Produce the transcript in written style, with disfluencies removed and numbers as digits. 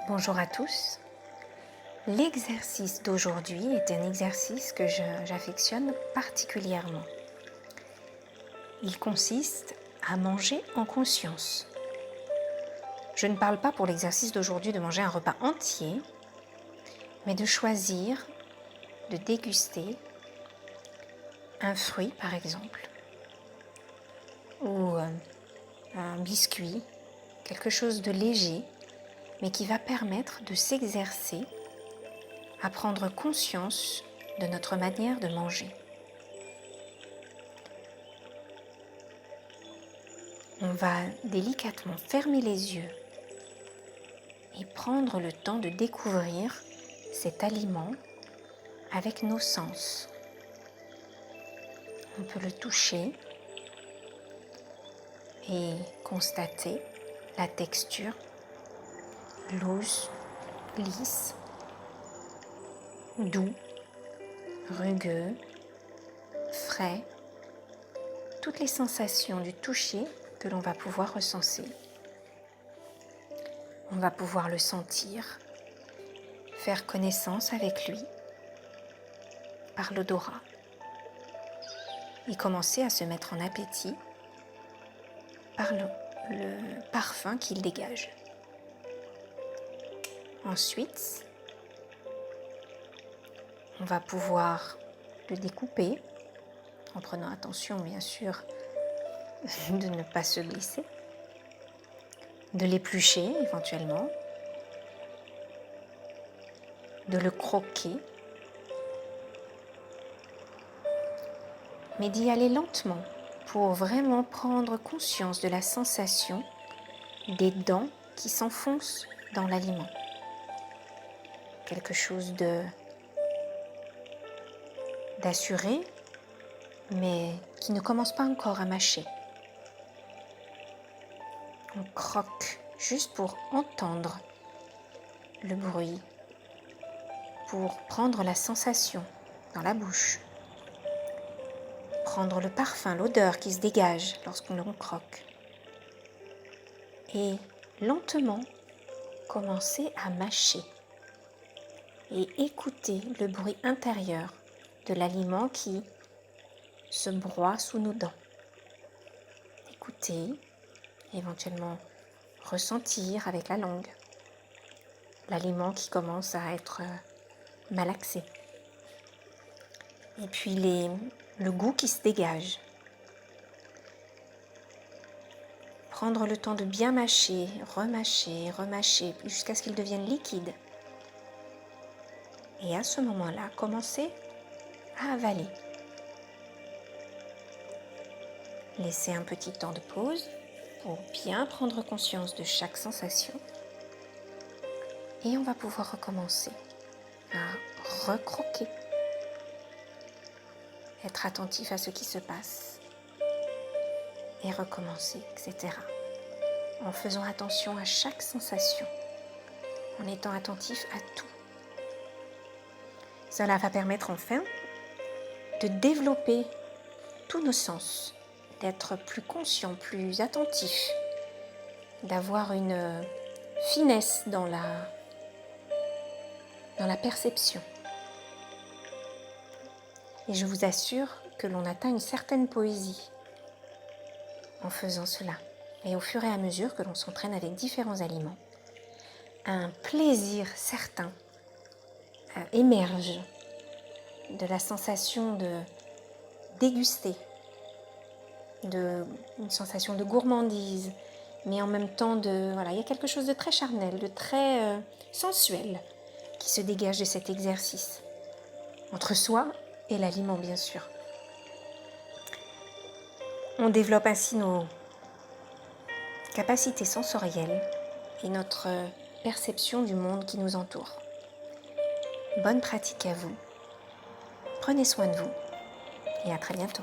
Bonjour à tous. L'exercice d'aujourd'hui est un exercice que j'affectionne particulièrement. Il consiste à manger en conscience. Je ne parle pas pour l'exercice d'aujourd'hui de manger un repas entier, mais de choisir, de déguster un fruit par exemple, ou un biscuit, quelque chose de léger, mais qui va permettre de s'exercer à prendre conscience de notre manière de manger. On va délicatement fermer les yeux et prendre le temps de découvrir cet aliment avec nos sens. On peut le toucher et constater la texture loose, lisse, doux, rugueux, frais, toutes les sensations du toucher que l'on va pouvoir recenser. On va pouvoir le sentir, faire connaissance avec lui par l'odorat et commencer à se mettre en appétit par le parfum qu'il dégage. Ensuite, on va pouvoir le découper en prenant attention bien sûr de ne pas se blesser, de l'éplucher éventuellement, de le croquer, mais d'y aller lentement pour vraiment prendre conscience de la sensation des dents qui s'enfoncent dans l'aliment. Quelque chose d'assuré, mais qui ne commence pas encore à mâcher. On croque juste pour entendre le bruit, pour prendre la sensation dans la bouche, prendre le parfum, l'odeur qui se dégage lorsqu'on le croque. Et lentement commencer à mâcher et écouter le bruit intérieur de l'aliment qui se broie sous nos dents. Écouter, éventuellement ressentir avec la langue l'aliment qui commence à être malaxé. Et puis le goût qui se dégage. Prendre le temps de bien mâcher, remâcher, jusqu'à ce qu'il devienne liquide. Et à ce moment-là, commencer à avaler. Laissez un petit temps de pause pour bien prendre conscience de chaque sensation. Et on va pouvoir recommencer à recroquer. Être attentif à ce qui se passe. Et recommencer, etc. En faisant attention à chaque sensation. En étant attentif à tout. Cela va permettre enfin de développer tous nos sens, d'être plus conscient, plus attentif, d'avoir une finesse dans la perception. Et je vous assure que l'on atteint une certaine poésie en faisant cela. Et au fur et à mesure que l'on s'entraîne avec différents aliments, un plaisir certain émerge de la sensation de déguster, une sensation de gourmandise, mais en même temps il y a quelque chose de très charnel, de très sensuel qui se dégage de cet exercice, entre soi et l'aliment bien sûr. On développe ainsi nos capacités sensorielles et notre perception du monde qui nous entoure. Bonne pratique à vous, prenez soin de vous et à très bientôt.